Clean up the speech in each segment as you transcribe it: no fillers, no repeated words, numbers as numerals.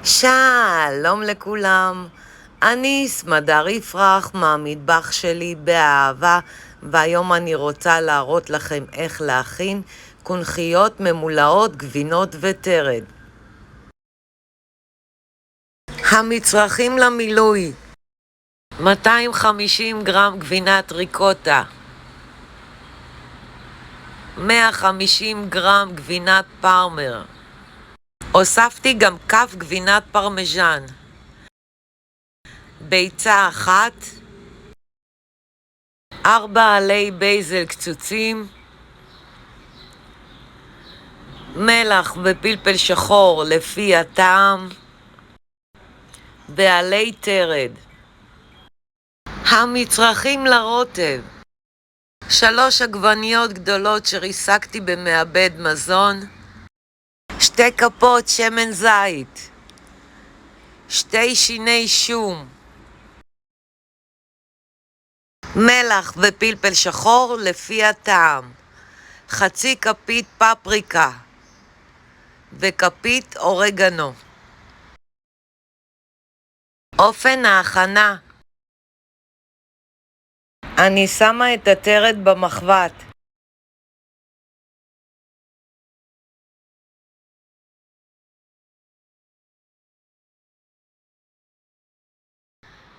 שלום לכולם, אני סמדר יפרח מהמטבח שלי באהבה, והיום אני רוצה להראות לכם איך להכין קונכיות ממולאות, גבינות וטרד. המצרכים למילוי: 250 גרם גבינת ריקוטה, 150 גרם גבינת פרמר, הוספתי גם כף גבינת פרמיז'ן, ביצה אחת, 4 עלי בייזל קצוצים, מלח ופלפל שחור לפי הטעם, ועלי טרד. המצרכים לרוטב: 3 עגבניות גדולות שריסקתי במעבד מזון, 2 כפות שמן זית, 2 שיני שום, מלח ופלפל שחור לפי הטעם, חצי כפית פפריקה וכפית אורגנו. אופן ההכנה: אני שמה את הטרד במחבת,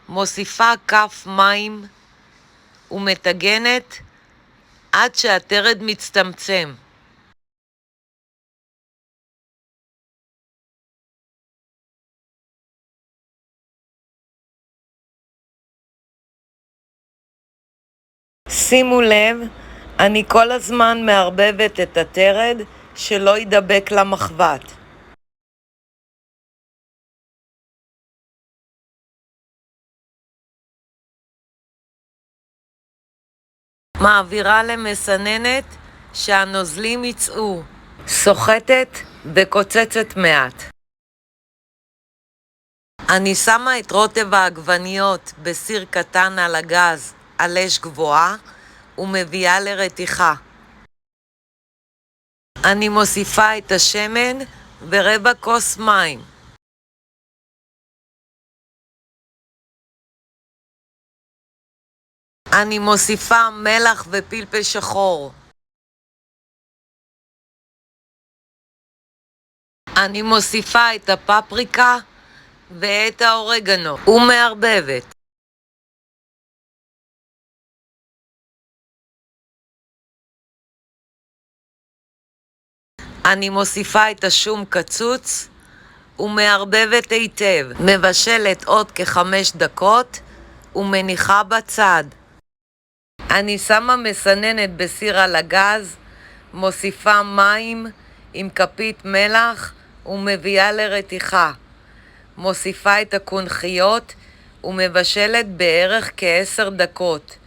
מוסיפה כף מים ומטגנת עד שהטרד מצטמצם. שימו לב, אני כל הזמן מערבבת את הטרד שלא ידבק למחבת. מעבירה למסננת שהנוזלים יצאו, סוחטת וקוצצת מעט. אני שמה את רוטב העגבניות בסיר קטן על הגז על אש גבוהה ומביאה לרתיחה. אני מוסיפה את השמן ורבע כוס מים. אני מוסיפה מלח ופלפל שחור. אני מוסיפה את הפפריקה ואת האורגנו ומערבבת. אני מוסיפה את השום קצוץ ומערבבת היטב. מבשלת עוד כ5 דקות ומניחה בצד. אני שמה מסננת בסיר על הגז, מוסיפה מים עם כפית מלח ומביאה לרתיחה. מוסיפה את הקונכיות ומבשלת בערך כ10 דקות,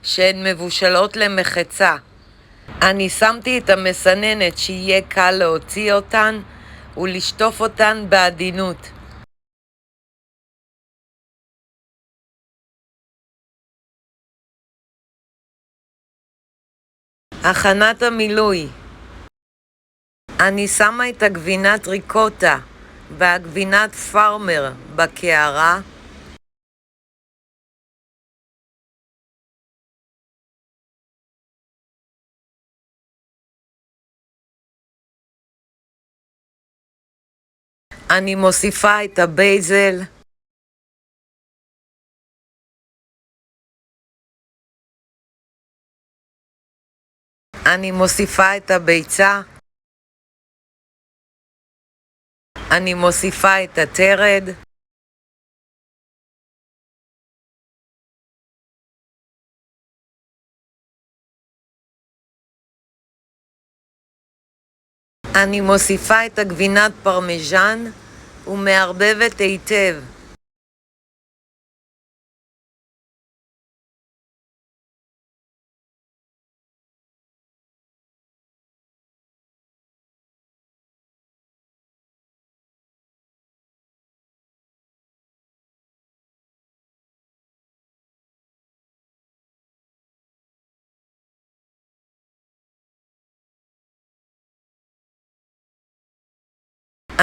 שהן מבושלות למחצה. אני שמתי את המסננת שיהיה קל להוציא אותן ולשטוף אותן בעדינות. הכנת המילוי: אני שמה את הגבינת ריקוטה והגבינת פרמר בקערה, אני מוסיפה את הבייזל, אני מוסיפה את הביצה, אני מוסיפה את הטרד, אני מוסיפה את הגבינת פרמיז'ן ומערבבת היטב.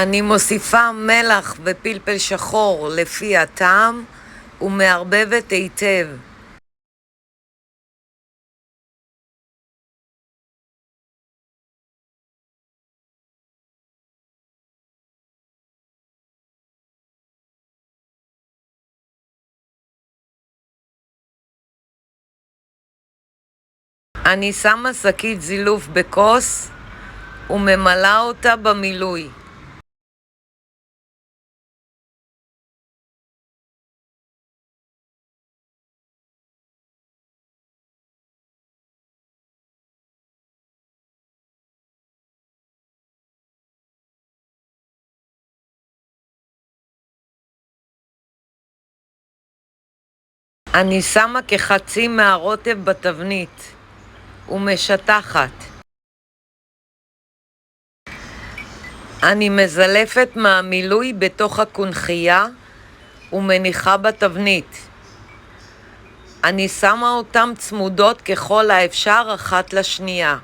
אני מוסיפה מלח ופלפל שחור לפי הטעם ומערבבת היטב. אני שמה שקית זילוף בכוס וממלאה אותה במילוי. אני שמה כחצי מהרוטב בתבנית ומשטחת. אני מזלפת מהמילוי בתוך הקונכייה ומניחה בתבנית. אני שמה אותם צמודות ככל האפשר אחת לשנייה.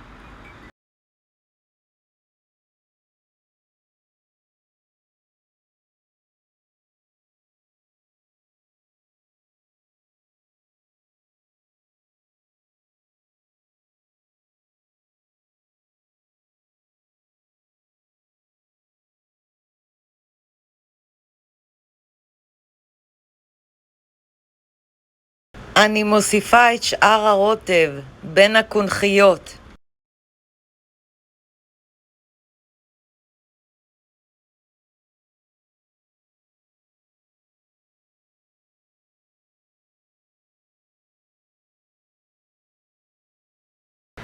אני מוסיפה את שאר הרוטב בין הקונכיות.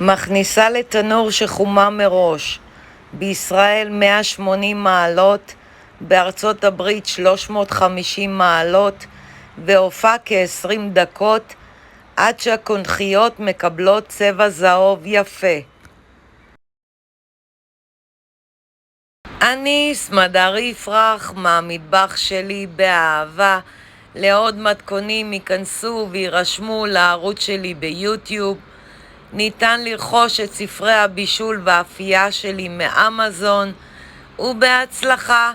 מכניסה לתנור שחומה מראש, בישראל 180 מעלות, בארצות הברית 350 מעלות, והופע כ-20 דקות עד שהקונכיות מקבלות צבע זהוב יפה. אני סמדר יפרח מהמטבח שלי באהבה. לעוד מתכונים ייכנסו וירשמו לערוץ שלי ביוטיוב. ניתן לרכוש את ספרי הבישול והאפייה שלי מאמזון, ובהצלחה.